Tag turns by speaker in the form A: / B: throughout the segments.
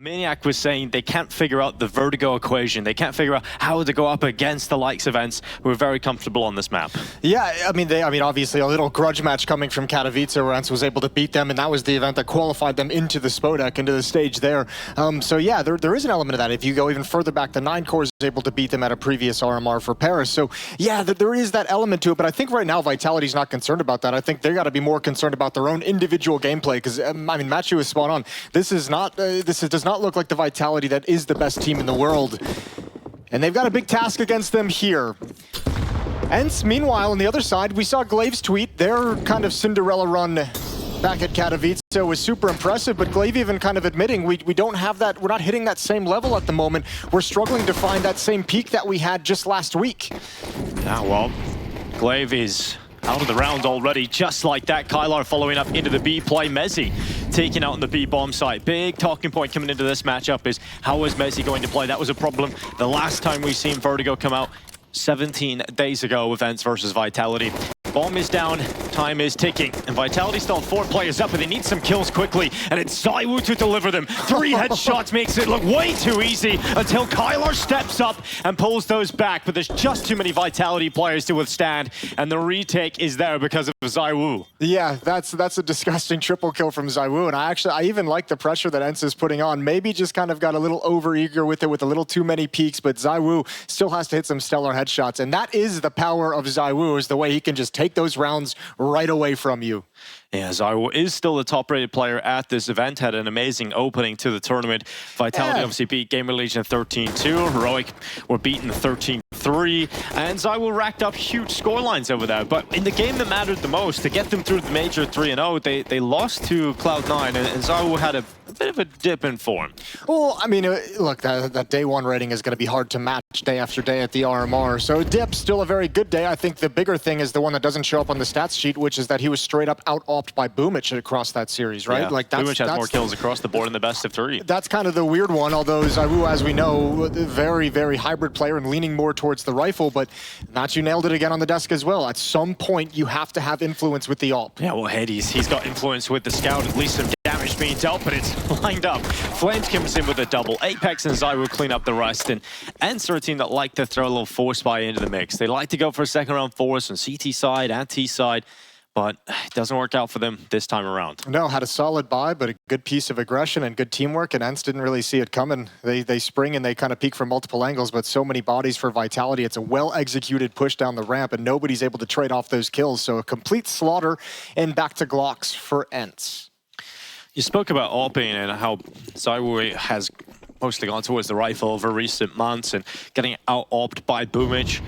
A: Maniac was saying they can't figure out the Vertigo equation. They can't figure out how to go up against the likes of ENCE, who are very comfortable on this map.
B: Yeah, I mean, obviously a little grudge match coming from Katowice where ENCE was able to beat them, and that was the event that qualified them into the Spodek, into the stage there. So yeah, there is an element of that. If you go even further back, the 9 Core is able to beat them at a previous RMR for Paris. So yeah, there is that element to it, but I think right now Vitality's not concerned about that. I think they got to be more concerned about their own individual gameplay, because I mean, Matthew is spot on. This is not, does not look like the Vitality that is the best team in the world. And they've got a big task against them here. ENCE, meanwhile, on the other side, we saw Glaive's tweet. Their kind of Cinderella run back at Katowice was super impressive, but Glaive even kind of admitting we don't have that, we're not hitting that same level at the moment. We're struggling to find that same peak that we had just last week.
A: Yeah, well, Glaive is out of the round already, just like that. Kylar following up into the B play. mezii taking out on the B bomb site. Big talking point coming into this matchup is how is mezii going to play? That was a problem the last time we've seen Vertigo come out 17 days ago with ENCE versus Vitality. Bomb is down, time is ticking, and Vitality still 4 players up, but they need some kills quickly, and it's ZywOo to deliver them. 3 headshots makes it look way too easy until Kylar steps up and pulls those back, but there's just too many Vitality players to withstand, and the retake is there because of ZywOo.
B: Yeah, that's a disgusting triple kill from ZywOo, and I even like the pressure that ENCE is putting on. Maybe just kind of got a little over-eager with it, with a little too many peaks, but ZywOo still has to hit some stellar headshots, and that is the power of ZywOo, is the way he can just take those rounds right away from you.
A: Yeah, ZywOo is still the top-rated player at this event, had an amazing opening to the tournament. Vitality obviously beat GamerLegion 13-2, Heroic were beaten 13-3, and ZywOo racked up huge scorelines over there. But in the game that mattered the most, to get them through the Major 3-0, they lost to Cloud9, and ZywOo had a bit of a dip in form.
B: Well, I mean, look, that day 1 rating is going to be hard to match day after day at the RMR, so dip, still a very good day. I think the bigger thing is the one that doesn't show up on the stats sheet, which is that he was straight up out-opt by Boomich across that series, right?
A: Yeah, like Boomich has more kills across the board in the best of 3.
B: That's kind of the weird one, although ZywOo, as we know, very, very hybrid player and leaning more towards the rifle, but Matthew nailed it again on the desk as well. At some point, you have to have influence with the AWP.
A: Yeah, well, Hades, he's got influence with the scout, at least some damage being dealt, but it's lined up. flameZ comes in with a double. Apeks and ZywOo clean up the rest, and ENCE are a team that like to throw a little force buy into the mix. They like to go for a second round force on CT side and T side, but it doesn't work out for them this time around.
B: No, had a solid buy, but a good piece of aggression and good teamwork, and ENCE didn't really see it coming. They spring and they kind of peek from multiple angles, but so many bodies for Vitality. It's a well-executed push down the ramp, and nobody's able to trade off those kills, so a complete slaughter, and back to Glocks for ENCE.
A: You spoke about AWPing and how ZywOo has mostly gone towards the rifle over recent months and getting out-AWPed by Boomich.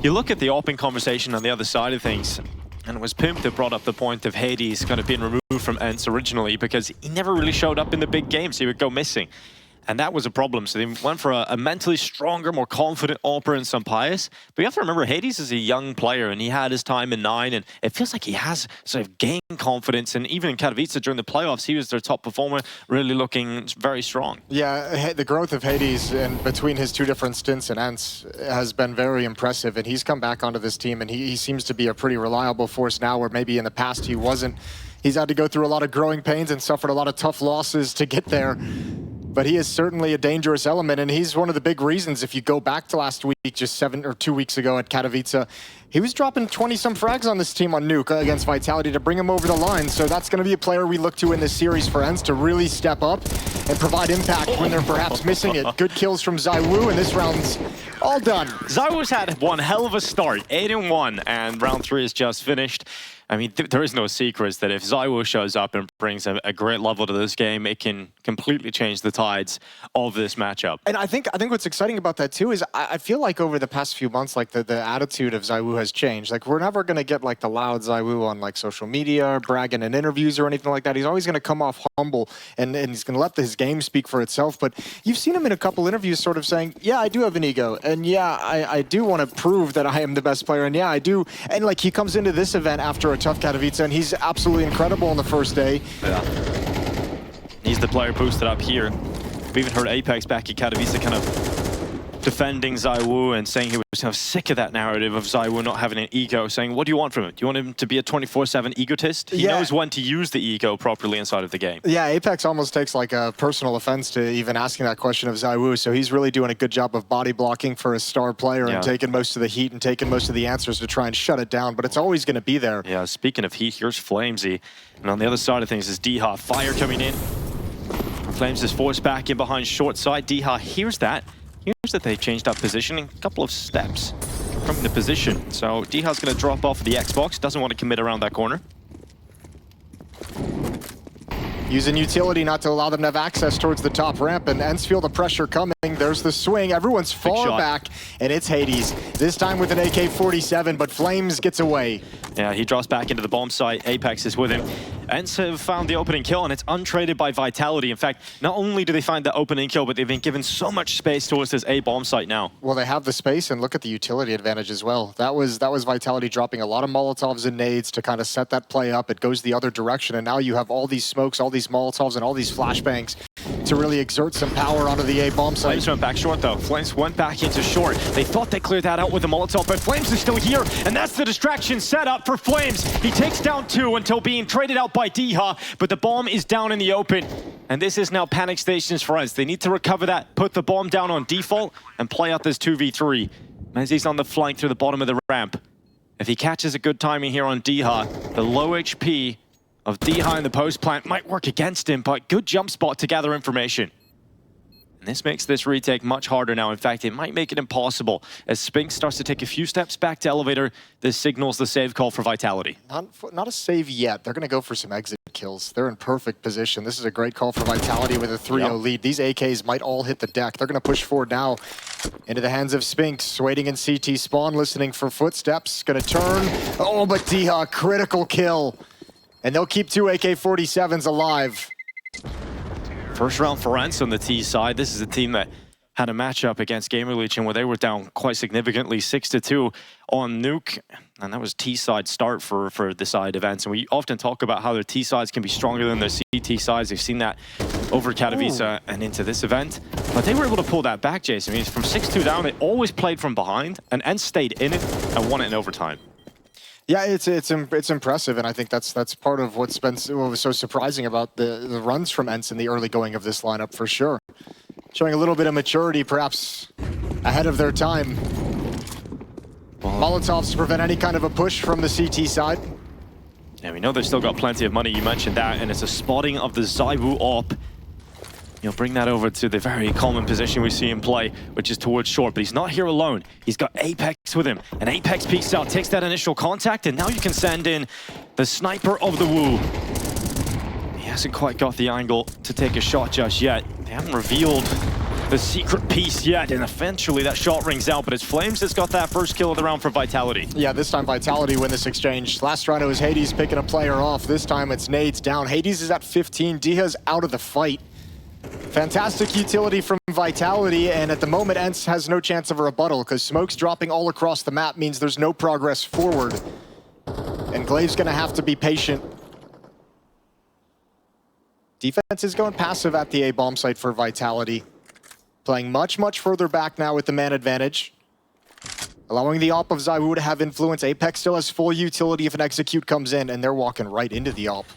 A: You look at the AWPing conversation on the other side of things, and it was Pimp that brought up the point of Hades kind of being removed from ENCE originally because he never really showed up in the big games. He would go missing. And that was a problem. So they went for a mentally stronger, more confident AWPer in Sampius. But you have to remember, Hades is a young player, and he had his time in 9, and it feels like he has sort of gained confidence. And even in Katowice during the playoffs, he was their top performer, really looking very strong.
B: Yeah, the growth of Hades in between his 2 different stints in ENCE has been very impressive, and he's come back onto this team, and he seems to be a pretty reliable force now, where maybe in the past he wasn't. He's had to go through a lot of growing pains and suffered a lot of tough losses to get there. But he is certainly a dangerous element, and he's one of the big reasons. If you go back to last week, just 7 or 2 weeks ago at Katowice, he was dropping 20-some frags on this team on Nuke against Vitality to bring him over the line. So that's going to be a player we look to in this series for ENCE to really step up and provide impact when they're perhaps missing it. Good kills from ZywOo, and this round's all done.
A: ZywOo's had one hell of a start, 8-1, and round 3 is just finished. I mean, there is no secrets that if ZywOo shows up and brings a great level to this game, it can completely change the tides of this matchup.
B: And I think what's exciting about that too is I feel like over the past few months, like the attitude of ZywOo has changed. Like, we're never gonna get like the loud ZywOo on like social media, or bragging in interviews or anything like that. He's always gonna come off humble, and he's gonna let his game speak for itself. But you've seen him in a couple interviews sort of saying, yeah, I do have an ego, and yeah, I do want to prove that I am the best player, and yeah, I do. And like, he comes into this event after a tough Katowice, and he's absolutely incredible on the first day.
A: Yeah. He's the player boosted up here. We even heard Apeks back at Katowice kind of defending ZywOo and saying he was kind of sick of that narrative of ZywOo not having an ego, saying, what do you want from him? Do you want him to be a 24/7 egotist? He knows when to use the ego properly inside of the game. Yeah,
B: Apeks almost takes like a personal offense to even asking that question of ZywOo, so he's really doing a good job of body blocking for a star player and taking most of the heat and taking most of the answers to try and shut it down, but it's always going to be there.
A: Yeah, speaking of heat, here's flameZ, and on the other side of things is Dycha. Fire coming in. flameZ is forced back in behind short side. Dycha hears that. Here's that they've changed up positioning a couple of steps from the position. So Dycha's going to drop off the Xbox. Doesn't want to commit around that corner.
B: Using utility not to allow them to have access towards the top ramp, and ENCE feel the pressure coming. There's the swing. Everyone's far back, and it's Hades. This time with an AK-47, but flameZ gets away.
A: Yeah, he drops back into the bomb site. Apeks is with him. ENCE have found the opening kill, and it's untraded by Vitality. In fact, not only do they find the opening kill, but they've been given so much space towards this A bomb site now.
B: Well, they have the space, and look at the utility advantage as well. That was Vitality dropping a lot of Molotovs and nades to kind of set that play up. It goes the other direction, and now you have all these smokes, all these Molotovs, and all these flashbangs to really exert some power onto the A bomb site.
A: flameZ went back short, though. flameZ went back into short. They thought they cleared that out with the Molotov, but flameZ is still here, and that's the distraction set up for flameZ. He takes down 2 until being traded out by Dycha, but the bomb is down in the open, and this is now panic stations for ENCE. They need to recover that, put the bomb down on default, and play out this 2v3. mezii's on the flank through the bottom of the ramp. If he catches a good timing here on Dycha, the low HP of Dycha in the post plant might work against him, but good jump spot to gather information. And this makes this retake much harder now. In fact, it might make it impossible. As Spinks starts to take a few steps back to elevator, this signals the save call for Vitality.
B: Not a save yet. They're going to go for some exit kills. They're in perfect position. This is a great call for Vitality with a 3-0 lead. These AKs might all hit the deck. They're going to push forward now into the hands of Spinks, waiting in CT spawn, listening for footsteps. Going to turn. Oh, but Dycha, critical kill. And they'll keep 2 AK-47s alive.
A: First round for ENCE on the T side. This is a team that had a matchup against GamerLegion where they were down quite significantly, 6-2 on Nuke. And that was T side start for the side events. And we often talk about how their T sides can be stronger than their CT sides. They've seen that over Katowice and into this event. But they were able to pull that back, Jason. I mean, from 6-2 down, they always played from behind, and ENCE stayed in it and won it in overtime.
B: Yeah, it's impressive, and I think that's part of what was so surprising about the runs from ENCE in the early going of this lineup, for sure. Showing a little bit of maturity, perhaps ahead of their time. Molotovs to prevent any kind of a push from the CT side.
A: Yeah, we know they've still got plenty of money. You mentioned that, and it's a spotting of the ZywOo op. You'll bring that over to the very common position we see him play, which is towards short, but he's not here alone. He's got Apeks with him, and Apeks peeks out, takes that initial contact, and now you can send in the sniper of the WOO. He hasn't quite got the angle to take a shot just yet. They haven't revealed the secret piece yet, and eventually that shot rings out, but it's flameZ that's got that first kill of the round for Vitality.
B: Yeah, this time Vitality win this exchange. Last round it was Hades picking a player off. This time it's nades down. Hades is at 15. Dycha's out of the fight. Fantastic utility from Vitality, and at the moment ENCE has no chance of a rebuttal because smokes dropping all across the map means there's no progress forward. And Glaive's gonna have to be patient. Defense is going passive at the A bomb site for Vitality. Playing much, much further back now with the man advantage. Allowing the op of ZywOo to have influence. Apeks still has full utility if an execute comes in, and they're walking right into the op.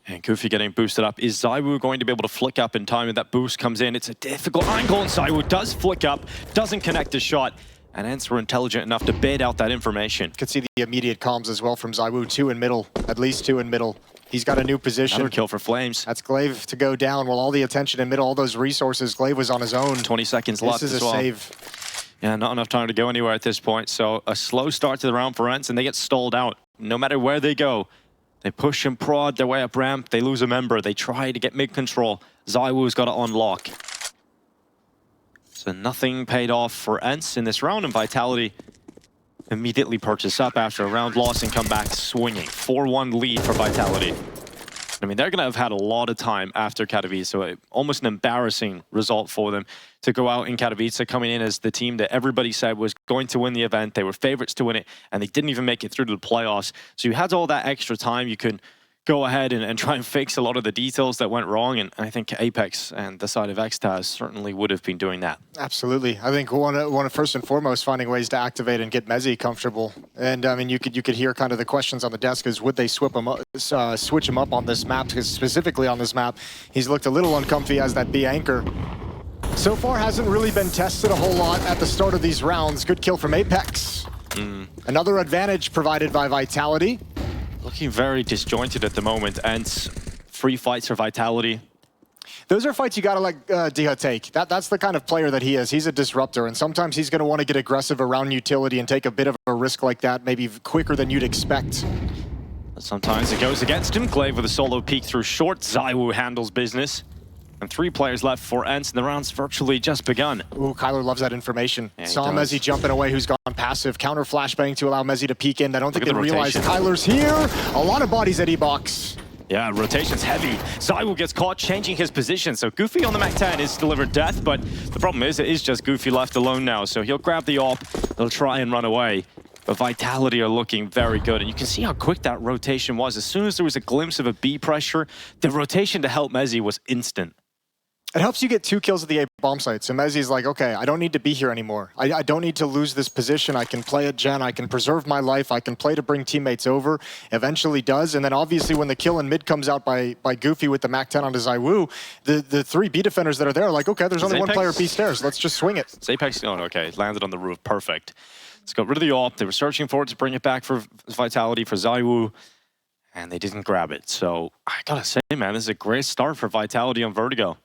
A: And Goofy getting boosted up. Is ZywOo going to be able to flick up in time when that boost comes in? It's a difficult angle, and ZywOo does flick up, doesn't connect the shot, and ENCE were intelligent enough to bait out that information.
B: Could see the immediate comms as well from ZywOo. 2 in middle, at least 2 in middle. He's got a new position.
A: Another kill for flameZ.
B: That's Glaive to go down while all the attention in middle, all those resources, Glaive was on his own.
A: 20 seconds left as well.
B: This is a save.
A: Yeah, not enough time to go anywhere at this point. So a slow start to the round for ENCE, and they get stalled out. No matter where they go, they push and prod their way up ramp. They lose a member. They try to get mid-control. ZywOo's got to unlock. So nothing paid off for ENCE in this round, and Vitality immediately purchase up after a round loss and come back swinging. 4-1 lead for Vitality. I mean, they're going to have had a lot of time after Katowice, so almost an embarrassing result for them to go out in Katowice, coming in as the team that everybody said was going to win the event. They were favorites to win it, and they didn't even make it through to the playoffs. So you had all that extra time. You could go ahead and try and fix a lot of the details that went wrong. And I think Apeks and the side of excl certainly would have been doing that.
B: Absolutely. I think one of first and foremost finding ways to activate and get mezii comfortable. And I mean, you could hear kind of the questions on the desk is would they switch him up on this map? Because specifically on this map, he's looked a little uncomfy as that B anchor. So far hasn't really been tested a whole lot at the start of these rounds. Good kill from Apeks. Another advantage provided by Vitality.
A: Looking very disjointed at the moment, and free fights for Vitality.
B: Those are fights you gotta let Dycha take. That's the kind of player that he is. He's a disruptor, and sometimes he's gonna want to get aggressive around utility and take a bit of a risk like that, maybe quicker than you'd expect.
A: But sometimes it goes against him. Glaive with a solo peek through short. ZywOo handles business. And 3 players left for ENCE, and the round's virtually just begun.
B: Ooh, Kylar loves that information.
A: Yeah,
B: saw mezii jumping away, who's gone passive. Counter flashbang to allow mezii to peek in. I don't think they realize Kylar's here. A lot of bodies at E-Box.
A: Yeah, rotation's heavy. ZywOo gets caught changing his position. So Goofy on the Mac-10 is delivered death, but the problem is it is just Goofy left alone now. So he'll grab the AWP, he'll try and run away. But Vitality are looking very good. And you can see how quick that rotation was. As soon as there was a glimpse of a B pressure, the rotation to help mezii was instant.
B: It helps you get 2 kills at the A bomb site. So mezii's like, okay, I don't need to be here anymore. I don't need to lose this position. I can play at Gen. I can preserve my life. I can play to bring teammates over. Eventually does. And then obviously when the kill in mid comes out by Goofy with the Mac-10 onto ZywOo, the 3 B defenders that are there are like, okay, there's only one player B stairs. Let's just swing it.
A: It's Apeks. Oh, okay. Landed on the roof. Perfect. Let's get rid of the AWP. They were searching for it to bring it back for Vitality, for ZywOo, and they didn't grab it. So I gotta say, man, this is a great start for Vitality on Vertigo.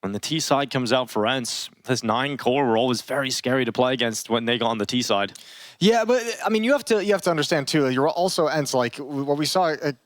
A: When the T side comes out for ENCE, this 9 core were always very scary to play against when they got on the T side.
B: Yeah, but I mean, you have to understand too. You're also ENCE, like what we saw at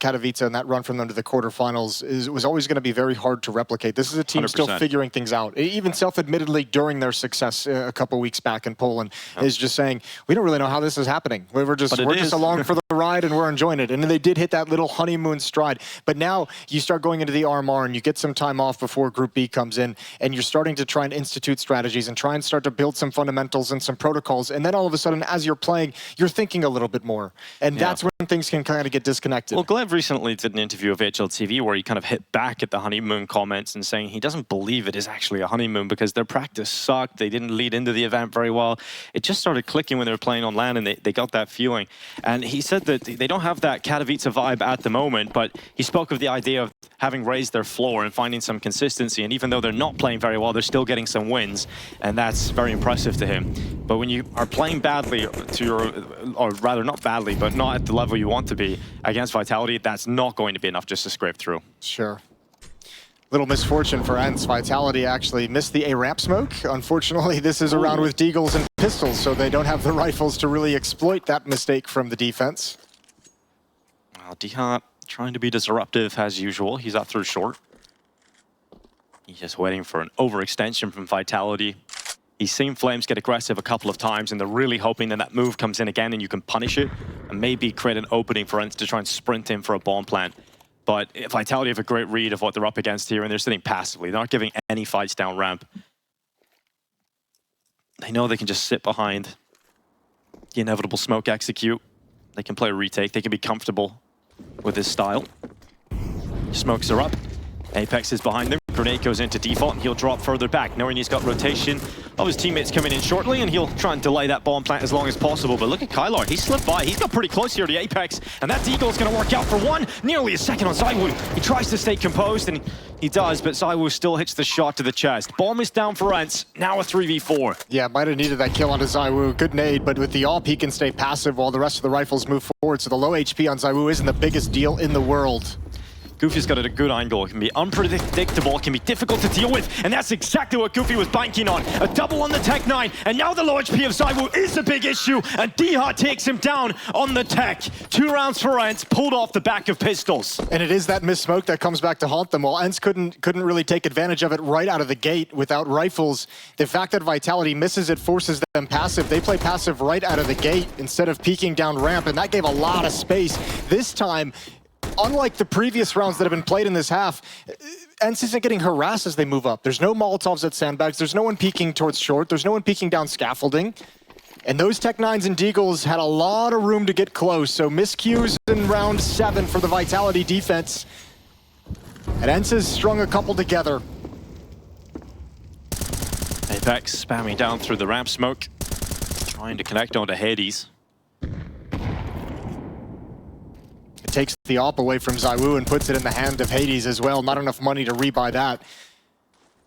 B: Katowice and that run from them to the quarterfinals was always going to be very hard to replicate. This is a team 100%. Still figuring things out. Even self-admittedly during their success a couple weeks back in Poland is just saying we don't really know how this is happening. We're just along for the ride and we're enjoying it. And they did hit that little honeymoon stride. But now you start going into the RMR and you get some time off before Group B comes in, and you're starting to try and institute strategies and try and start to build some fundamentals and some protocols. And then all of a sudden, as you're playing, you're thinking a little bit more. And that's when things can kind of get disconnected.
A: Well, Glaive recently did an interview with HLTV where he kind of hit back at the honeymoon comments and saying he doesn't believe it is actually a honeymoon because their practice sucked. They didn't lead into the event very well. It just started clicking when they were playing on LAN and they got that feeling. And he said that they don't have that Katowice vibe at the moment, but he spoke of the idea of having raised their floor and finding some consistency. And even though they're not playing very well, they're still getting some wins. And that's very impressive to him. But when you are playing badly to your, or rather not badly, but not at the level you want to be against Vitality, that's not going to be enough just to scrape through.
B: Sure. Little misfortune for ENCE. Vitality actually missed the A ramp smoke. Unfortunately, this is a round with deagles and pistols, so they don't have the rifles to really exploit that mistake from the defense.
A: Well, Dycha trying to be disruptive as usual. He's up through short. He's just waiting for an overextension from Vitality. He's seen flameZ get aggressive a couple of times, and they're really hoping that that move comes in again and you can punish it and maybe create an opening for ENCE to try and sprint in for a bomb plant. But Vitality have a great read of what they're up against here, and they're sitting passively. They're not giving any fights down ramp. They know they can just sit behind the inevitable smoke execute. They can play a retake. They can be comfortable with this style. Smokes are up. Apeks is behind them. Grenade goes into default, and he'll drop further back, knowing he's got rotation of his teammates coming in shortly, and he'll try and delay that bomb plant as long as possible. But look at Kylar, he slipped by. He's got pretty close here to Apeks, and that deagle is going to work out for one. Nearly a second on ZywOo. He tries to stay composed, and he does, but ZywOo still hits the shot to the chest. Bomb is down for ENCE, now a 3v4.
B: Yeah, might have needed that kill onto ZywOo. Good nade, but with the AWP, he can stay passive while the rest of the rifles move forward, so the low HP on ZywOo isn't the biggest deal in the world.
A: Goofy's got a good angle. It can be unpredictable, it can be difficult to deal with, and that's exactly what Goofy was banking on. A double on the Tech 9, and now the low HP of ZywOo is a big issue, and Dycha takes him down on the Tech. 2 rounds for ENCE, pulled off the back of pistols.
B: And it is that missed smoke that comes back to haunt them. While ENCE couldn't really take advantage of it right out of the gate without rifles, the fact that Vitality misses it forces them passive. They play passive right out of the gate instead of peeking down ramp, and that gave a lot of space. This time, unlike the previous rounds that have been played in this half, ENCE isn't getting harassed as they move up. There's no Molotovs at sandbags. There's no one peeking towards short. There's no one peeking down scaffolding. And those Tech-9s and Deagles had a lot of room to get close, so miscues in round 7 for the Vitality defense. And ENCE strung a couple together.
A: Apeks spamming down through the ramp smoke, trying to connect onto Hades.
B: It takes the AWP away from ZywOo and puts it in the hand of Hades as well. Not enough money to rebuy that.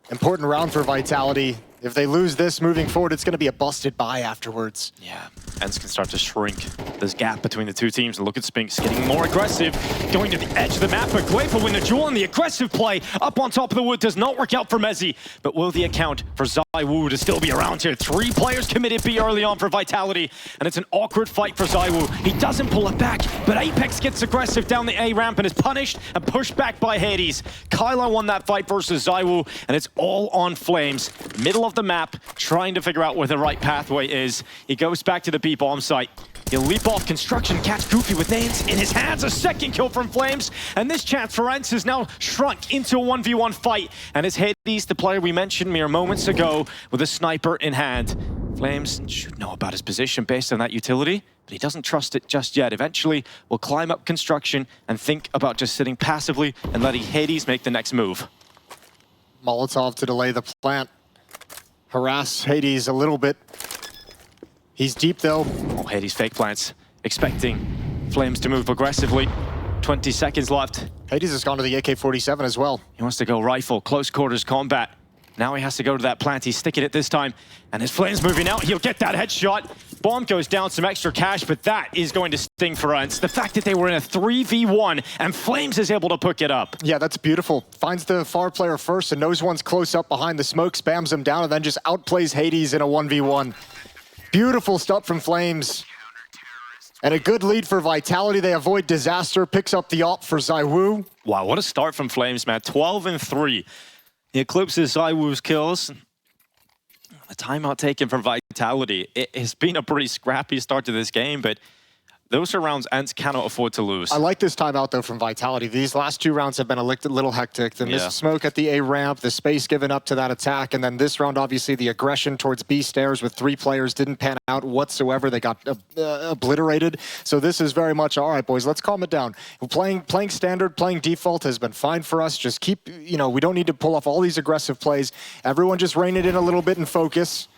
B: Important round for Vitality. If they lose this moving forward, it's going to be a busted buy afterwards.
A: Yeah, ENCE can start to shrink this gap between the two teams. And look at Spinks getting more aggressive, going to the edge of the map. But Glaive will win the duel, and the aggressive play up on top of the wood does not work out for mezii. But will the account for ZywOo to still be around here? 3 players committed B early on for Vitality, and it's an awkward fight for ZywOo. He doesn't pull it back, but Apeks gets aggressive down the A ramp and is punished and pushed back by Hades. Kylar won that fight versus ZywOo, and it's all on flameZ. Middle of the map, trying to figure out where the right pathway is. He goes back to the B bomb site. He'll leap off construction, catch Goofy with nades in his hands. A second kill from flameZ, and this chance for ENCE is now shrunk into a 1v1 fight. And it's Hades, the player we mentioned mere moments ago, with a sniper in hand. flameZ should know about his position based on that utility, but he doesn't trust it just yet. Eventually, we'll climb up construction and think about just sitting passively and letting Hades make the next move.
B: Molotov to delay the plant. Harass Hades a little bit. He's deep though.
A: Oh, Hades fake plants, expecting flameZ to move aggressively. 20 seconds left.
B: Hades has gone to the AK-47 as well.
A: He wants to go rifle, close quarters combat. Now he has to go to that plant. He's sticking it this time. And his flame's moving out. He'll get that headshot. Bomb goes down, some extra cash, but that is going to sting for ENCE. The fact that they were in a 3v1 and flameZ is able to pick it up.
B: Yeah, that's beautiful. Finds the far player first and knows one's close up behind the smoke, spams him down, and then just outplays Hades in a 1v1. Beautiful stuff from flameZ. And a good lead for Vitality. They avoid disaster, picks up the AWP for ZywOo.
A: Wow, what a start from flameZ, man. 12-3. He eclipses ZywOo's kills. A timeout taken from Vitality. It has been a pretty scrappy start to this game, but those are rounds ENCE cannot afford to lose.
B: I like this timeout, though, from Vitality. These last 2 rounds have been a little hectic. The missed smoke at the A ramp, the space given up to that attack, and then this round, obviously, the aggression towards B stairs with 3 players didn't pan out whatsoever. They got obliterated. So this is very much, all right, boys, let's calm it down. Playing standard, playing default has been fine for us. Just keep, we don't need to pull off all these aggressive plays. Everyone just rein it in a little bit and focus.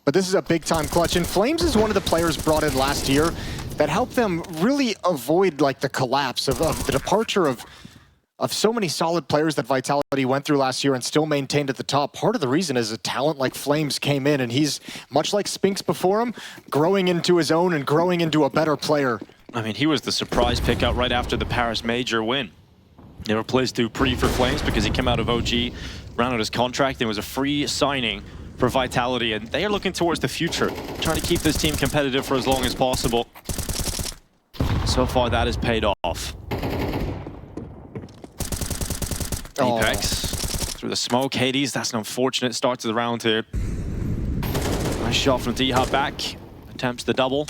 B: But this is a big-time clutch, and flameZ is one of the players brought in last year that helped them really avoid the collapse of the departure of so many solid players that Vitality went through last year and still maintained at the top. Part of the reason is a talent like flameZ came in, and he's, much like Spinks before him, growing into his own and growing into a better player.
A: I mean, he was the surprise pickup right after the Paris Major win. They replaced Dupree for flameZ because he came out of OG, ran out his contract, and was a free signing for Vitality, and they are looking towards the future, trying to keep this team competitive for as long as possible. So far, that has paid off. Apeks through the smoke. Hades, that's an unfortunate start to the round here. Nice shot from Dycha back. Attempts the double.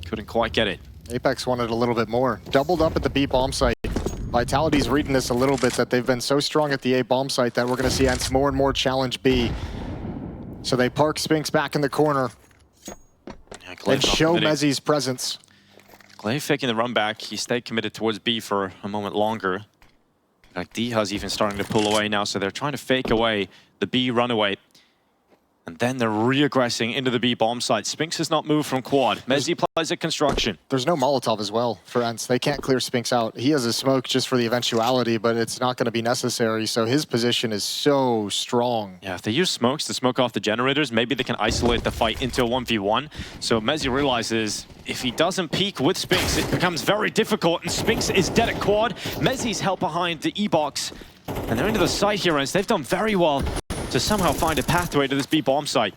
A: Couldn't quite get it.
B: Apeks wanted a little bit more. Doubled up at the B bomb site. Vitality's reading this a little bit, that they've been so strong at the A bomb site that we're going to see ENCE more and more challenge B. So they park Spinks back in the corner and show mezii's presence.
A: Glaive faking the run back. He stayed committed towards B for a moment longer. Dycha's even starting to pull away now, so they're trying to fake away the B runaway. And then they're re-aggressing into the B bomb site. Spinks has not moved from quad. mezii plays at construction.
B: There's no Molotov as well for ENCE. They can't clear Spinks out. He has a smoke just for the eventuality, but it's not going to be necessary. So his position is so strong.
A: Yeah, if they use smokes to smoke off the generators, maybe they can isolate the fight into a 1v1. So mezii realizes if he doesn't peek with Spinks, it becomes very difficult, and Spinks is dead at quad. mezii's help behind the E-box, and they're into the site here, and they've done very well to somehow find a pathway to this B bomb site.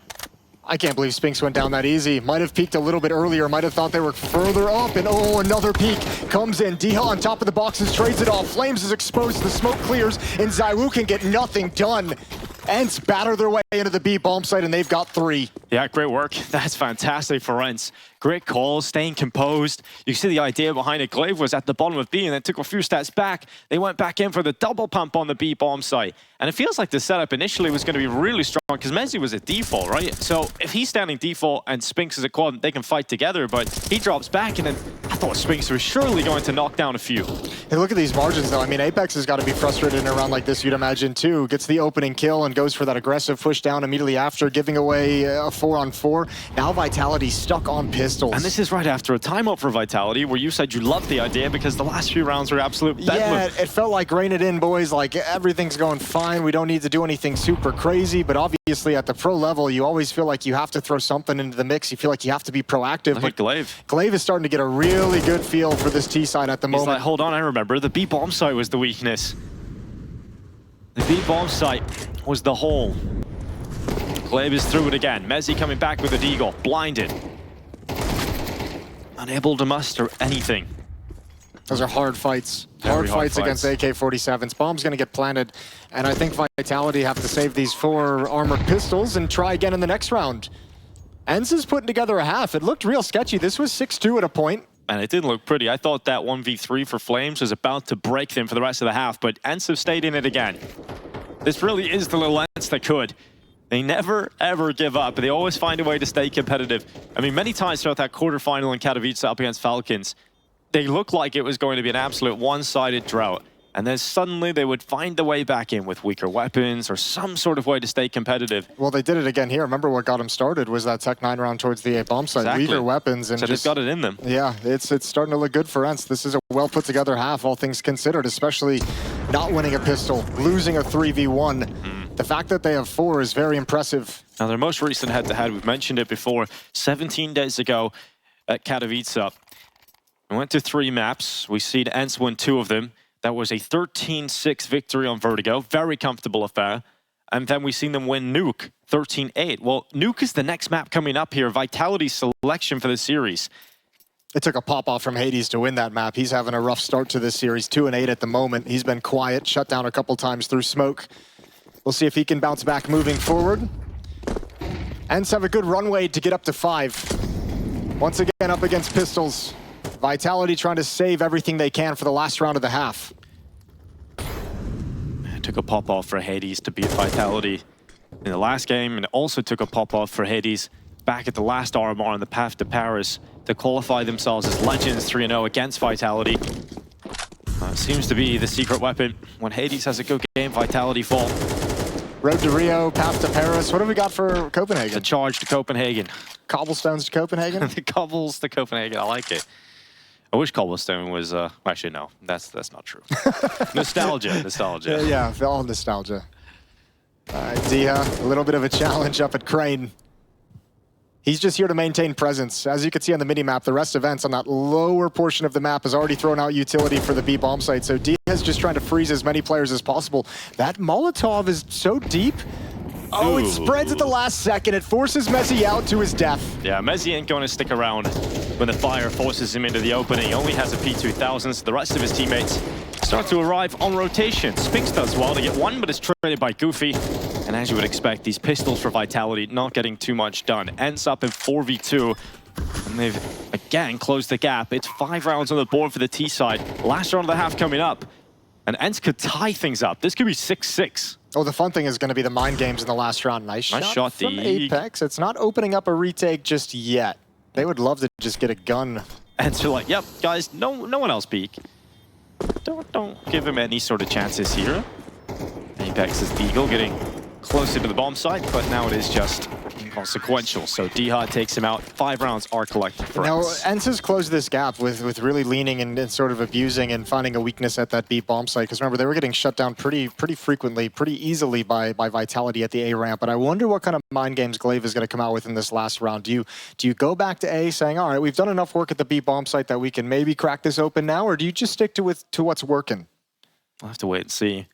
B: I can't believe Spinks went down that easy. Might have peeked a little bit earlier, might have thought they were further up, and oh, another peek comes in. Dycha on top of the boxes, trades it off. flameZ is exposed, the smoke clears, and ZywOo can get nothing done. ENCE batter their way into the B bomb site, and they've got 3.
A: Yeah, great work. That's fantastic for ENCE. Great call, staying composed. You see the idea behind it. Glaive was at the bottom of B and then took a few steps back. They went back in for the double pump on the B bomb site. And it feels like the setup initially was going to be really strong because mezii was at default, right? So if he's standing default and Spinks is a quad, they can fight together, but he drops back and then I thought Spinks was surely going to knock down a few.
B: Hey, look at these margins though. I mean, Apeks has got to be frustrated in a round like this, you'd imagine too. Gets the opening kill and goes for that aggressive push down immediately after, giving away a 4-on-4. Now Vitality stuck on pistols.
A: And this is right after a timeout for Vitality, where you said you loved the idea because the last few rounds were absolute bedlam.
B: Yeah, it felt like rein it in, boys. Like everything's going fine. We don't need to do anything super crazy, but obviously at the pro level, you always feel like you have to throw something into the mix. You feel like you have to be proactive.
A: Look at Glaive.
B: Glaive is starting to get a really good feel for this T side at the moment.
A: He's like, hold on, I remember. The B bomb site was the weakness. The B bomb site was the hole. Glaive is through it again. mezii coming back with a deagle, blinded. Unable to muster anything.
B: Those are hard fights. Hard fights against AK-47s. Bomb's going to get planted, and I think Vitality have to save these 4 armored pistols and try again in the next round. ENCE is putting together a half. It looked real sketchy. This was 6-2 at a point.
A: And it didn't look pretty. I thought that 1v3 for flameZ was about to break them for the rest of the half, but ENCE have stayed in it again. This really is the little ENCE that could. They never, ever give up, but they always find a way to stay competitive. I mean, many times throughout that quarterfinal in Katowice up against Falcons, they looked like it was going to be an absolute one-sided drought. And then suddenly they would find the way back in with weaker weapons or some sort of way to stay competitive.
B: Well, they did it again here. Remember what got them started was that Tech 9 round towards the A bomb site.
A: Exactly.
B: Weaker weapons. And
A: so they've got it in them.
B: Yeah, it's starting to look good for ENCE. This is a well put together half, all things considered, especially not winning a pistol, losing a 3v1. The fact that they have 4 is very impressive.
A: Now, their most recent head-to-head, we've mentioned it before, 17 days ago at Katowice. We went to 3 maps. We see the ENCE win 2 of them. That was a 13-6 victory on Vertigo. Very comfortable affair. And then we've seen them win Nuke, 13-8. Well, Nuke is the next map coming up here. Vitality's selection for the series.
B: It took a pop-off from Hades to win that map. He's having a rough start to this series, 2-8 at the moment. He's been quiet, shut down a couple times through smoke. We'll see if he can bounce back moving forward. ENCE have a good runway to get up to 5. Once again, up against pistols. Vitality trying to save everything they can for the last round of the half.
A: It took a pop-off for Hades to beat Vitality in the last game, and it also took a pop-off for Hades back at the last RMR on the path to Paris to qualify themselves as Legends 3-0 against Vitality. Seems to be the secret weapon. When Hades has a good game, Vitality fall.
B: Road to Rio, path to Paris. What have we got for Copenhagen?
A: The charge to Copenhagen.
B: Cobblestones to Copenhagen?
A: The cobbles to Copenhagen. I like it. I wish Cobblestone was, actually no, that's not true. Nostalgia.
B: Yeah, all nostalgia. Dycha, a little bit of a challenge up at Crane. He's just here to maintain presence. As you can see on the mini-map, the rest of ENCE on that lower portion of the map has already thrown out utility for the B bomb site, so Dycha's just trying to freeze as many players as possible. That Molotov is so deep. Oh, it spreads at the last second. It forces mezii out to his death.
A: Yeah, mezii ain't going to stick around when the fire forces him into the opening. He only has a P2000, so the rest of his teammates start to arrive on rotation. Spinks does well to get 1, but it's traded by Goofy. And as you would expect, these pistols for Vitality not getting too much done. Ends up in 4v2. And they've again closed the gap. It's 5 rounds on the board for the T side. Last round of the half coming up. And ENCE could tie things up. This could be 6-6.
B: Oh, the fun thing is going to be the mind games in the last round. Nice shot from Apeks. It's not opening up a retake just yet. They would love to just get a gun.
A: And so like, yep, guys, no one else peek. Don't give him any sort of chances here. Apeks is Eagle getting closer to the bomb site, but now it is just inconsequential. So Dycha takes him out. 5 rounds are collected for
B: Now,
A: ENCE.
B: ENCE has closed this gap with really leaning and sort of abusing and finding a weakness at that B bomb site. Because remember, they were getting shut down pretty frequently, pretty easily by Vitality at the A ramp. But I wonder what kind of mind games Glaive is going to come out with in this last round. Do you go back to A saying, all right, we've done enough work at the B bomb site that we can maybe crack this open now? Or do you just stick to what's working?
A: We'll have to wait and see.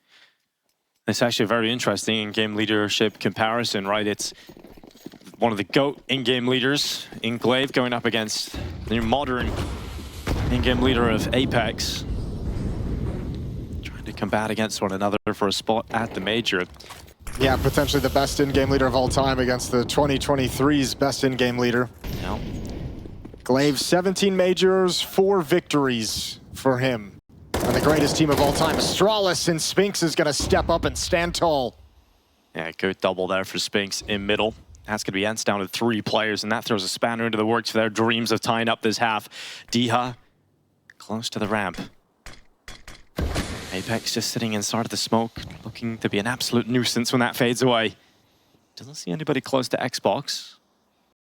A: It's actually very interesting in-game leadership comparison, right? It's one of the GOAT in-game leaders in Glaive going up against the modern in-game leader of Apeks. Trying to combat against one another for a spot at the Major.
B: Yeah, potentially the best in-game leader of all time against the 2023's best in-game leader.
A: Yeah.
B: Glaive, 17 majors, 4 victories for him. And the greatest team of all time, Astralis, and Spinks is going to step up and stand tall.
A: Yeah, good double there for Spinks in middle. That's going to be ENCE down to 3 players, and that throws a spanner into the works for their dreams of tying up this half. Dycha, close to the ramp. Apeks just sitting inside of the smoke, looking to be an absolute nuisance when that fades away. Doesn't see anybody close to Xbox.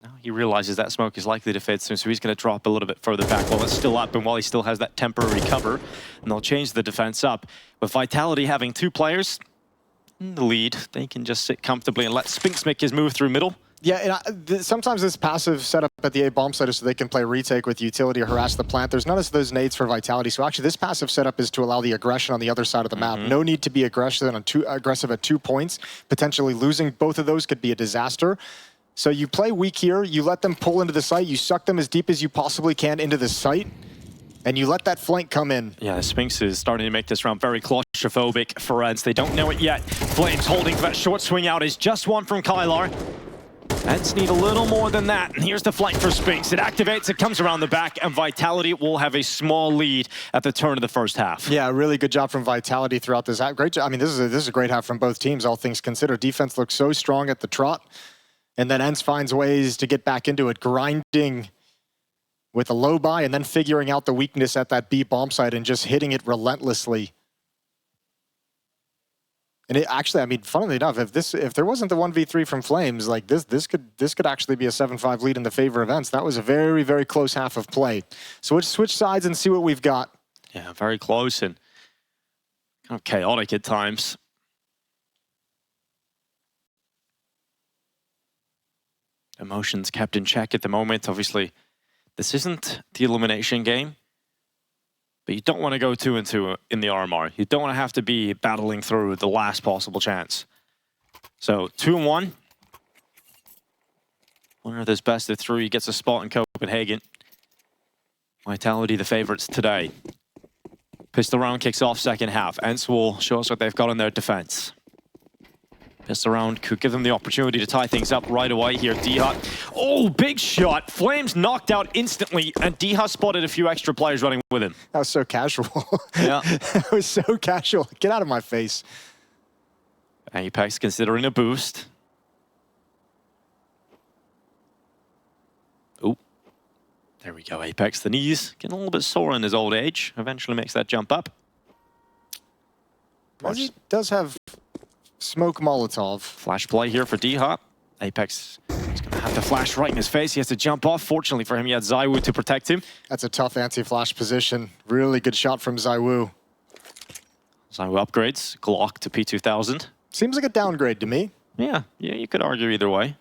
A: Now he realizes that smoke is likely to fade soon, so he's going to drop a little bit further back while it's still up, and while he still has that temporary cover, and they'll change the defense up. With Vitality having 2 players in the lead, they can just sit comfortably and let Spinks make his move through middle.
B: Yeah, and sometimes this passive setup at the A bomb site is so they can play retake with utility or harass the plant. There's none of those nades for Vitality, so actually this passive setup is to allow the aggression on the other side of the map. No need to be aggressive at 2 points. Potentially losing both of those could be a disaster. So you play weak here, you let them pull into the site, you suck them as deep as you possibly can into the site, and you let that flank come in.
A: Yeah, the Spinks is starting to make this round very claustrophobic for ENCE. They don't know it yet. Flames holding for that short swing out is just one from Kylar. ENCE need a little more than that. And here's the flank for Spinks. It activates, it comes around the back, and Vitality will have a small lead at the turn of the first half.
B: Yeah, really good job from Vitality throughout this half. Great job. I mean, this is a great half from both teams, all things considered. Defense looks so strong at the trot. And then ENCE finds ways to get back into it, grinding with a low buy and then figuring out the weakness at that B bomb site and just hitting it relentlessly. And it actually, I mean, funnily enough, if there wasn't the 1v3 from Flames, like this could actually be a 7-5 lead in the favor of ENCE. That was a very, very close half of play. So let's switch sides and see what we've got.
A: Yeah, very close and kind of chaotic at times. Emotions kept in check at the moment. Obviously, this isn't the elimination game, but you don't want to go 2-2 in the RMR. You don't want to have to be battling through the last possible chance. So 2-1. Winner of this best of 3 gets a spot in Copenhagen. Vitality the favorites today. Pistol round kicks off second half. ENCE will show us what they've got in their defense. Pistol round could give them the opportunity to tie things up right away here. Dycha. Oh, big shot. Flames knocked out instantly, and Dycha spotted a few extra players running with him.
B: That was so casual.
A: Yeah.
B: That was so casual. Get out of my face.
A: Apeks considering a boost. Oh, there we go. Apeks, the knees getting a little bit sore in his old age. Eventually makes that jump up.
B: He does have smoke Molotov.
A: Flash play here for Dycha. Apeks is going to have the flash right in his face. He has to jump off. Fortunately for him, he had ZywOo to protect him.
B: That's a tough anti-flash position. Really good shot from ZywOo.
A: ZywOo upgrades. Glock to P2000.
B: Seems like a downgrade to me.
A: Yeah, you could argue either way.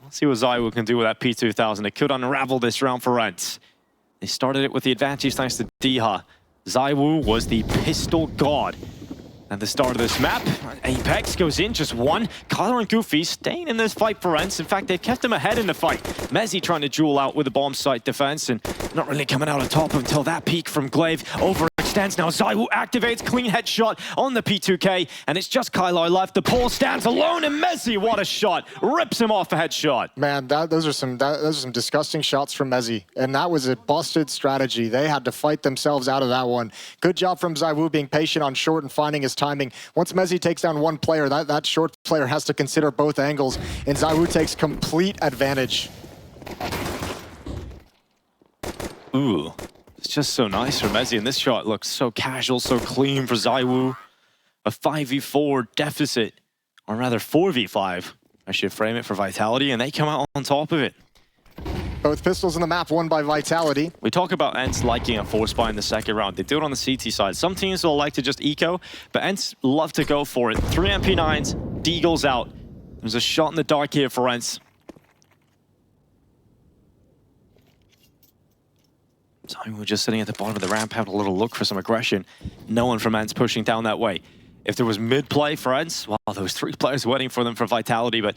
A: Let's see what ZywOo can do with that P2000. It could unravel this round for ENCE. They started it with the advantage thanks to Dycha. ZywOo was the pistol god at the start of this map. Apeks goes in, just one. Kylar and Goofy staying in this fight for ENCE. In fact, they've kept him ahead in the fight. mezii trying to duel out with the bomb site defense and not really coming out on top until that peek from Glaive overextends. Now ZywOo activates, clean headshot on the P2K, and it's just Kylar left. The pole stands alone, and mezii, what a shot, rips him off a headshot.
B: Man, those are some disgusting shots from mezii, and that was a busted strategy. They had to fight themselves out of that one. Good job from ZywOo being patient on short and finding his timing. Once mezii takes down one player, that short player has to consider both angles, and ZywOo takes complete advantage.
A: Ooh, it's just so nice for mezii, and this shot looks so casual, so clean for ZywOo. A 5v4 deficit, or rather 4v5, I should frame it, for Vitality, and they come out on top of it.
B: Both pistols in the map won by Vitality.
A: We talk about ENCE liking a force buy in the second round. They do it on the CT side. Some teams will like to just eco, but ENCE love to go for it. 3 MP9s, Deagle's out. There's a shot in the dark here for ENCE. ZywOo just sitting at the bottom of the ramp, having a little look for some aggression. No one from ENCE pushing down that way. If there was mid-play for ENCE, well, there was 3 players waiting for them for Vitality, but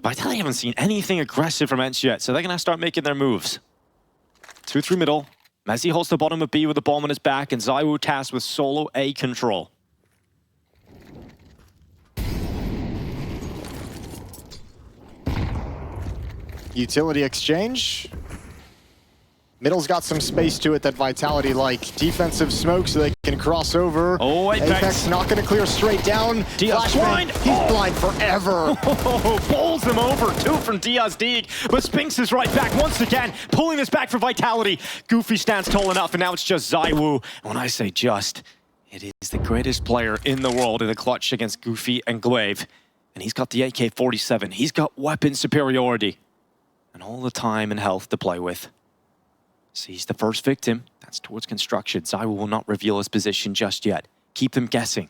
A: Vitality haven't seen anything aggressive from ENCE yet, so they're going to start making their moves. 2 through middle. mezii holds the bottom of B with the bomb on his back, and ZywOo tasked with solo A control.
B: Utility exchange. Middle's got some space to it that Vitality like. Defensive smoke so they can cross over.
A: Oh,
B: Apeks not going to clear straight down.
A: Diaz blind.
B: He's blind forever.
A: Oh, bowls them over. 2 from Diaz Dig. But Spinks is right back once again, pulling this back for Vitality. Goofy stands tall enough, and now it's just ZywOo. When I say just, it is the greatest player in the world in the clutch against Goofy and Glaive. And he's got the AK-47. He's got weapon superiority. And all the time and health to play with. Sees the first victim. That's towards construction. ZywOo will not reveal his position just yet. Keep them guessing.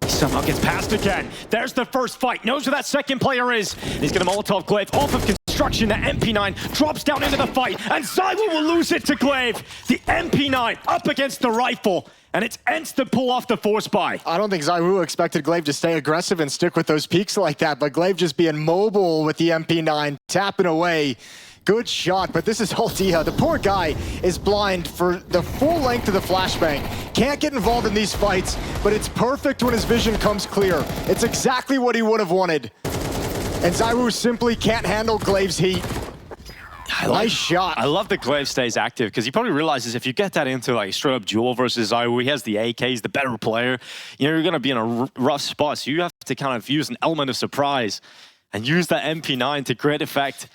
A: He somehow gets past again. There's the first fight. Knows where that second player is. He's going to Molotov Glaive off of construction. The MP9 drops down into the fight. And ZywOo will lose it to Glaive. The MP9 up against the rifle. And it's ENCE to pull off the force buy.
B: I don't think ZywOo expected Glaive to stay aggressive and stick with those peaks like that. But Glaive just being mobile with the MP9, tapping away. Good shot, but this is all Dycha. The poor guy is blind for the full length of the flashbang. Can't get involved in these fights, but it's perfect when his vision comes clear. It's exactly what he would have wanted. And ZywOo simply can't handle Glaive's heat. Nice shot.
A: I love that Glaive stays active because he probably realizes if you get that into like straight up duel versus ZywOo, he has the AK, he's the better player. You know, you're going to be in a rough spot, so you have to kind of use an element of surprise and use that MP9 to great effect.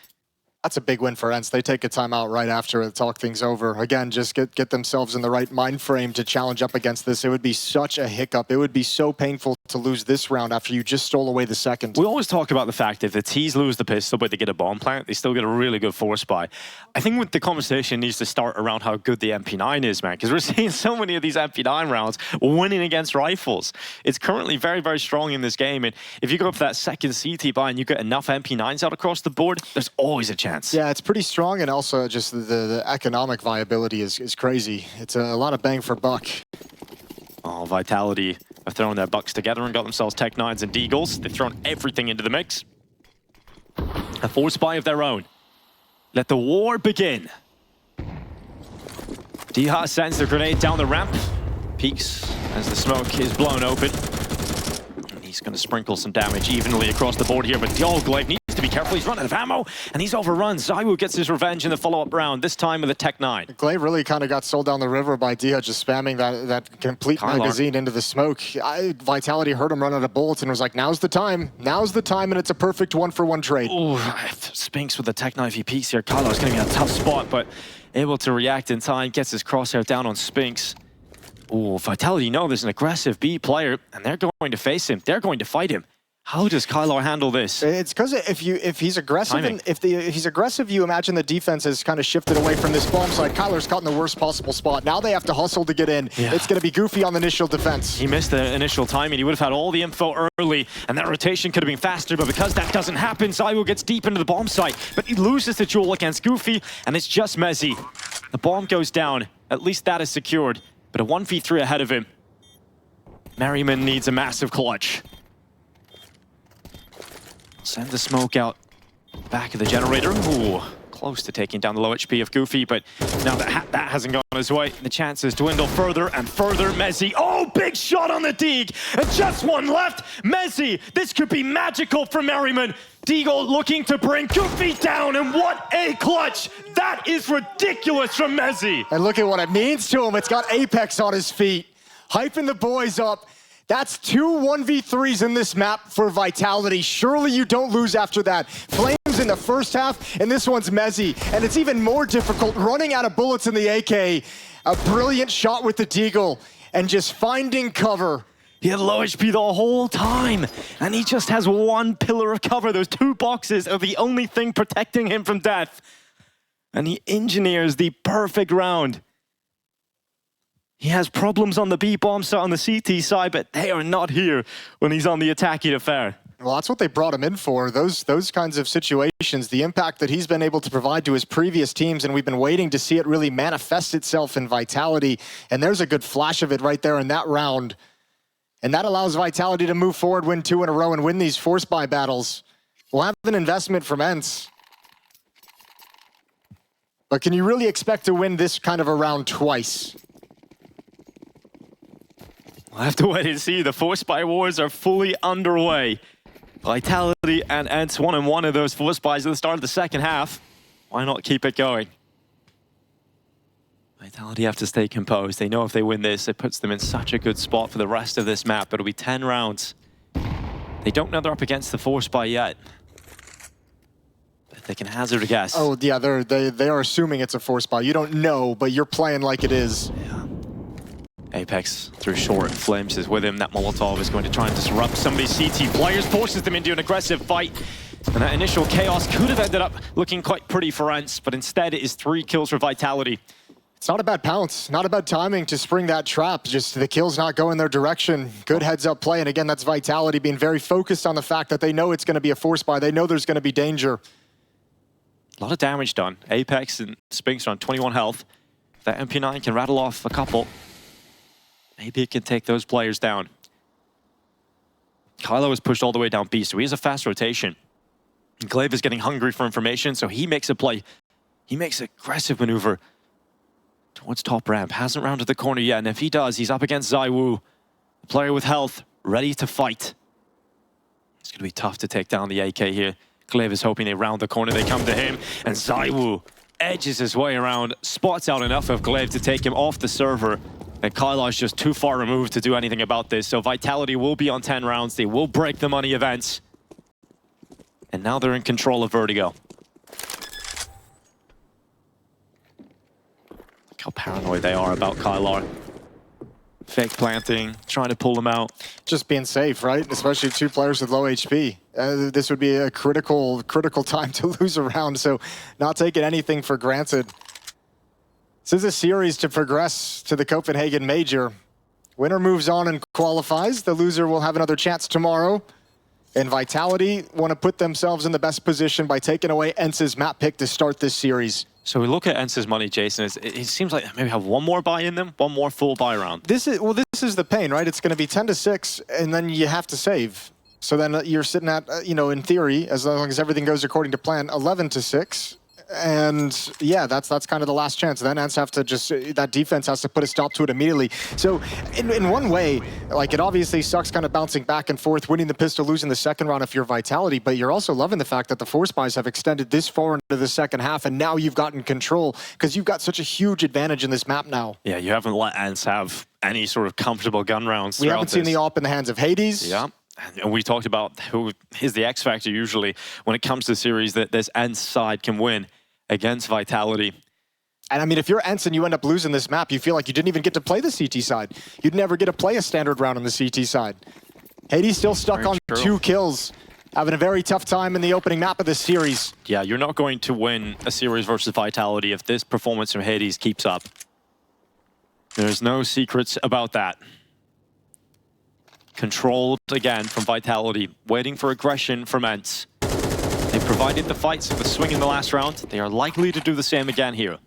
B: That's a big win for ENCE. They take a timeout right after to talk things over. Again, just get themselves in the right mind frame to challenge up against this. It would be such a hiccup. It would be so painful to lose this round after you just stole away the second.
A: We always talk about the fact that if the T's lose the pistol but they get a bomb plant, they still get a really good force buy. I think the conversation needs to start around how good the MP9 is, man, because we're seeing so many of these MP9 rounds winning against rifles. It's currently very, very strong in this game, and if you go up for that second CT buy and you get enough MP9s out across the board, there's always a chance.
B: Yeah, it's pretty strong, and also just the economic viability is crazy. It's a lot of bang for buck.
A: Oh, Vitality have thrown their bucks together and got themselves Tech 9s and Deagles. They've thrown everything into the mix. A force buy of their own. Let the war begin. Dycha sends the grenade down the ramp. Peeks as the smoke is blown open. And he's going to sprinkle some damage evenly across the board here, but Glaive needs to be careful. He's running out of ammo, and he's overrun. ZywOo gets his revenge in the follow-up round, this time with a Tech 9.
B: Glaive really kind of got sold down the river by Dycha, just spamming that complete
A: Kylar
B: magazine into the smoke. Vitality heard him run out of bullets and was like, now's the time, and it's a perfect one-for-one trade.
A: Ooh, Spinks with the Tech 9 he peeks here. Kylar's going to be in a tough spot, but able to react in time, gets his crosshair down on Spinks. Ooh, Vitality know there's an aggressive B player, and they're going to face him. They're going to fight him. How does Kylar handle this?
B: It's because if he's aggressive, and if he's aggressive, you imagine the defense has kind of shifted away from this bomb side. Kylar's caught in the worst possible spot. Now they have to hustle to get in. Yeah. It's going to be Goofy on the initial defense.
A: He missed the initial timing. He would have had all the info early, and that rotation could have been faster, but because that doesn't happen, ZywOo gets deep into the bomb site, but he loses the duel against Goofy, and it's just mezii. The bomb goes down. At least that is secured, but a 1v3 ahead of him. Merriman needs a massive clutch. Send the smoke out back of the generator. Ooh, close to taking down the low HP of Goofy, but now that hasn't gone his way. The chances dwindle further and further. mezii, oh, big shot on the Deag, and just one left. mezii, this could be magical for Merriman. Deagle looking to bring Goofy down, and what a clutch! That is ridiculous from mezii.
B: And look at what it means to him. It's got Apeks on his feet, hyping the boys up. That's 2 1v3s in this map for Vitality. Surely you don't lose after that. flameZ in the first half, and this one's mezii. And it's even more difficult running out of bullets in the AK. A brilliant shot with the Deagle, and just finding cover.
A: He had low HP the whole time, and he just has one pillar of cover. Those 2 boxes are the only thing protecting him from death. And he engineers the perfect round. He has problems on the B bomb side, on the CT side, but they are not here when he's on the attacking affair.
B: Well, that's what they brought him in for, those kinds of situations, the impact that he's been able to provide to his previous teams, and we've been waiting to see it really manifest itself in Vitality, and there's a good flash of it right there in that round. And that allows Vitality to move forward, win 2 in a row, and win these force buy battles. We'll have an investment from ENCE. But can you really expect to win this kind of a round twice?
A: We'll have to wait and see. The force buy wars are fully underway. Vitality and ENCE 1-1 of those force buys at the start of the second half. Why not keep it going? Vitality have to stay composed. They know if they win this, it puts them in such a good spot for the rest of this map. It'll be 10 rounds. They don't know they're up against the force buy yet. But they can hazard a guess.
B: Oh, yeah, they are assuming it's a force buy. You don't know, but you're playing like it is.
A: Yeah. Apeks through short, flameZ is with him. That Molotov is going to try and disrupt some of these CT players, forces them into an aggressive fight. And that initial chaos could have ended up looking quite pretty for ENCE, but instead it is 3 kills for Vitality.
B: It's not a bad pounce, not a bad timing to spring that trap. Just the kills not going their direction. Good heads-up play, and again, that's Vitality being very focused on the fact that they know it's going to be a force buy. They know there's going to be danger.
A: A lot of damage done. Apeks and Spinks are on 21 health. That MP9 can rattle off a couple. Maybe it can take those players down. Kylar was pushed all the way down B, so he has a fast rotation. Glaive is getting hungry for information, so he makes a play. He makes an aggressive maneuver towards top ramp. Hasn't rounded the corner yet, and if he does, he's up against ZywOo. A player with health, ready to fight. It's going to be tough to take down the AK here. Glaive is hoping they round the corner, they come to him, and ZywOo edges his way around, spots out enough of Glaive to take him off the server. And Kylar's just too far removed to do anything about this, so Vitality will be on 10 rounds. They will break the money events. And now they're in control of Vertigo. Look how paranoid they are about Kylar. Fake planting, trying to pull them out.
B: Just being safe, right? Especially 2 players with low HP. This would be a critical time to lose a round, so not taking anything for granted. This is a series to progress to the Copenhagen Major. Winner moves on and qualifies. The loser will have another chance tomorrow. And Vitality want to put themselves in the best position by taking away ENCE's map pick to start this series.
A: So we look at ENCE's money, Jason. It seems like they maybe have one more buy in them, one more full buy round.
B: This is the pain, right? It's going to be 10-6, and then you have to save. So then you're sitting at, you know, in theory, as long as everything goes according to plan, 11-6. And yeah, that's kind of the last chance. Then ENCE have to just, that defense has to put a stop to it immediately. So in one way, like, it obviously sucks kind of bouncing back and forth, winning the pistol, losing the second round if you're Vitality, but you're also loving the fact that the force buys have extended this far into the second half, and now you've gotten control because you've got such a huge advantage in this map now.
A: Yeah, you haven't let ENCE have any sort of comfortable gun rounds.
B: We haven't seen the AWP in the hands of Hades.
A: Yeah. And we talked about who is the X factor usually when it comes to the series, that this ENCE side can win against Vitality.
B: And I mean, if you're ENCE and you end up losing this map, you feel like you didn't even get to play the CT side. You'd never get to play a standard round on the CT side. Hades still stuck on 2 kills, having a very tough time in the opening map of this series.
A: Yeah, you're not going to win a series versus Vitality if this performance from Hades keeps up. There's no secrets about that. Controlled again from Vitality, waiting for aggression from ENCE. They provided the fights of the swing in the last round. They are likely to do the same again here.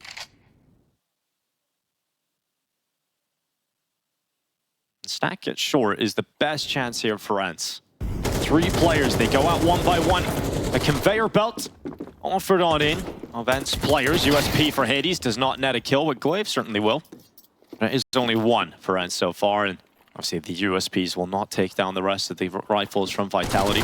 A: Stack gets short is the best chance here for ENCE. 3 players, they go out one by one. A conveyor belt offered on in of ENCE players. USP for Hades does not net a kill, but Glaive certainly will. There is only 1 for ENCE so far, and obviously the USPs will not take down the rest of the rifles from Vitality.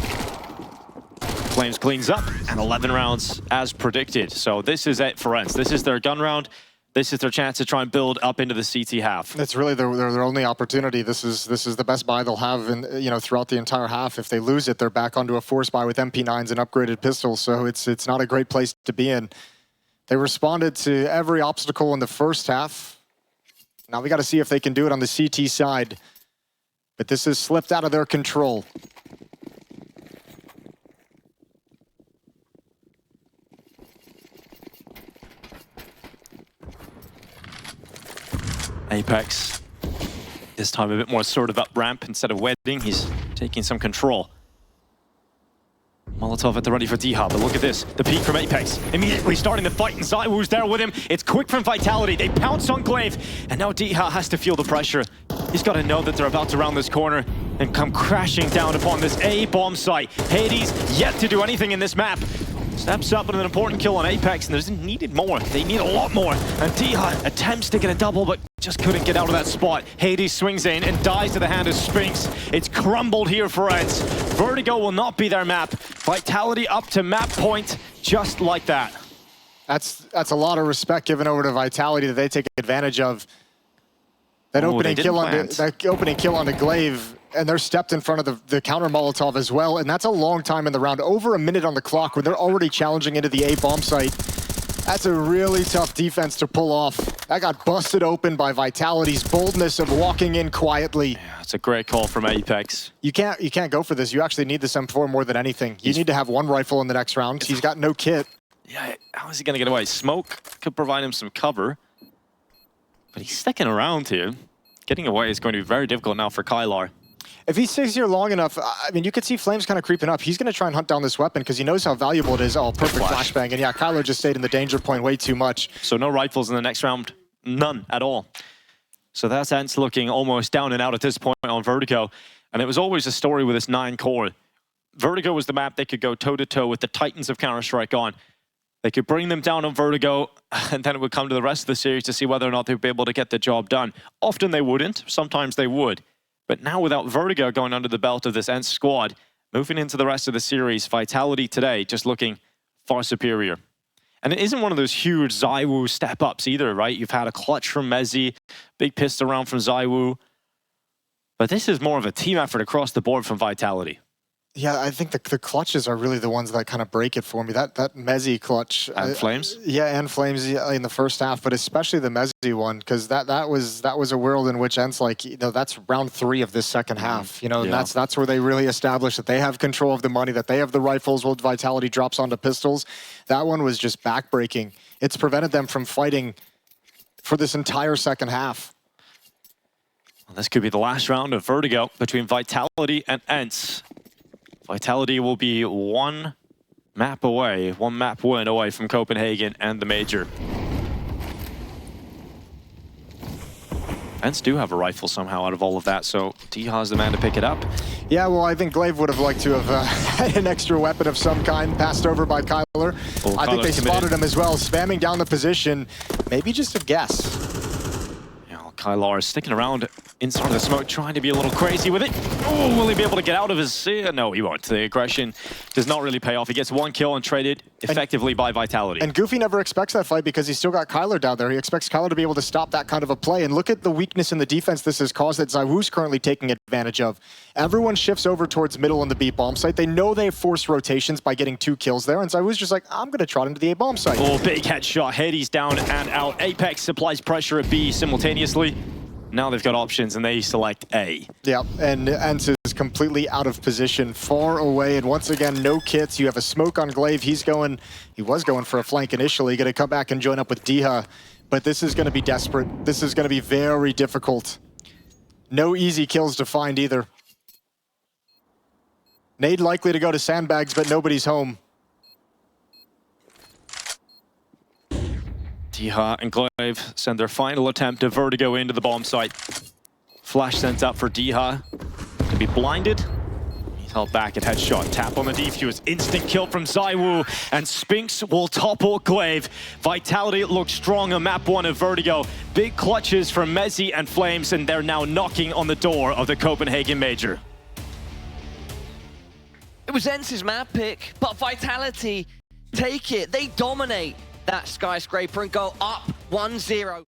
A: flameZ cleans up, and 11 rounds as predicted. So this is it for ENCE. This is their gun round. This is their chance to try and build up into the CT half.
B: It's really their only opportunity. This is the best buy they'll have throughout the entire half. If they lose it, they're back onto a force buy with MP9s and upgraded pistols. So it's not a great place to be in. They responded to every obstacle in the first half. Now we got to see if they can do it on the CT side. But this has slipped out of their control.
A: Apeks, this time a bit more assertive up ramp instead of wedding. He's taking some control. Molotov at the ready for Dycha, but look at this. The peek from Apeks, immediately starting the fight, and ZywOo's there with him. It's quick from Vitality. They pounce on Glaive, and now Dycha has to feel the pressure. He's got to know that they're about to round this corner and come crashing down upon this A bomb site. Hades yet to do anything in this map. Steps up with an important kill on Apeks, and there's needed more. They need a lot more. And Dycha attempts to get a double, but just couldn't get out of that spot. Hades swings in and dies to the hand of Spinks. It's crumbled here for ENCE. Vertigo will not be their map. Vitality up to map point, just like that.
B: That's a lot of respect given over to Vitality that they take advantage of. That opening kill onto Glaive, and they're stepped in front of the counter Molotov as well, and that's a long time in the round. Over a minute on the clock when they're already challenging into the A bomb site. That's a really tough defense to pull off. That got busted open by Vitality's boldness of walking in quietly.
A: Yeah, it's a great call from Apeks.
B: You can't go for this. You actually need this M4 more than anything. You need to have one rifle in the next round. He's got no kit.
A: Yeah, how is he going to get away? Smoke could provide him some cover. But he's sticking around here. Getting away is going to be very difficult now for Kylar.
B: If he stays here long enough, I mean, you could see flameZ kind of creeping up. He's going to try and hunt down this weapon because he knows how valuable it is. Oh, perfect flashbang. And yeah, Kylar just stayed in the danger point way too much.
A: So no rifles in the next round. None at all. So that's ENCE looking almost down and out at this point on Vertigo. And it was always a story with this 9 core. Vertigo was the map they could go toe-to-toe with the Titans of Counter-Strike on. They could bring them down on Vertigo, and then it would come to the rest of the series to see whether or not they'd be able to get the job done. Often they wouldn't, sometimes they would. But now without Vertigo going under the belt of this ENCE squad, moving into the rest of the series, Vitality today just looking far superior. And it isn't one of those huge ZywOo step-ups either, right? You've had a clutch from mezii, big pistol round from ZywOo. But this is more of a team effort across the board from Vitality.
B: Yeah, I think the clutches are really the ones that kind of break it for me. That mezii clutch.
A: And flameZ?
B: Yeah, and flameZ in the first half, but especially the mezii one, because that was a world in which ENCE, like, you know, that's round 3 of this second half. You know, and that's where they really establish that they have control of the money, that they have the rifles while Vitality drops onto pistols. That one was just backbreaking. It's prevented them from fighting for this entire second half.
A: Well, this could be the last round of Vertigo between Vitality and ENCE. Vitality will be one map win away from Copenhagen and the Major. ENCE do have a rifle somehow out of all of that, so Dycha is the man to pick it up.
B: Yeah, well, I think Glaive would have liked to have had an extra weapon of some kind passed over by Kylar. I think they spotted him as well, spamming down the position. Maybe just a guess.
A: Kylar is sticking around inside of the smoke, trying to be a little crazy with it. Oh, will he be able to get out of his... no, he won't. The aggression does not really pay off. He gets 1 kill and traded effectively by Vitality.
B: And Goofy never expects that fight because he's still got Kylar down there. He expects Kylar to be able to stop that kind of a play. And look at the weakness in the defense this has caused that ZywOo's currently taking advantage of. Everyone shifts over towards middle in the B bomb site. They know they have forced rotations by getting 2 kills there. And ZywOo's just like, I'm going to trot into the A bomb site.
A: Oh, big headshot. Hades down and out. Apeks supplies pressure at B simultaneously. Now they've got options and they select A.
B: Yeah, and ENCE is completely out of position, far away, and once again, no kits. You have a smoke on Glaive. He was going for a flank initially, going to come back and join up with Dycha, but this is going to be desperate. This is going to be very difficult. No easy kills to find either. Nade likely to go to sandbags, but nobody's home.
A: Dycha and Glaive send their final attempt at Vertigo into the bomb site. Flash sent up for Dycha to be blinded. He's held back at headshot. Tap on the defuse. Instant kill from ZywOo. And Spinks will topple Glaive. Vitality looks strong on map 1 of Vertigo. Big clutches from mezii and flameZ, and they're now knocking on the door of the Copenhagen Major.
C: It was ENCE's map pick, but Vitality take it. They dominate that skyscraper and go up 1-0.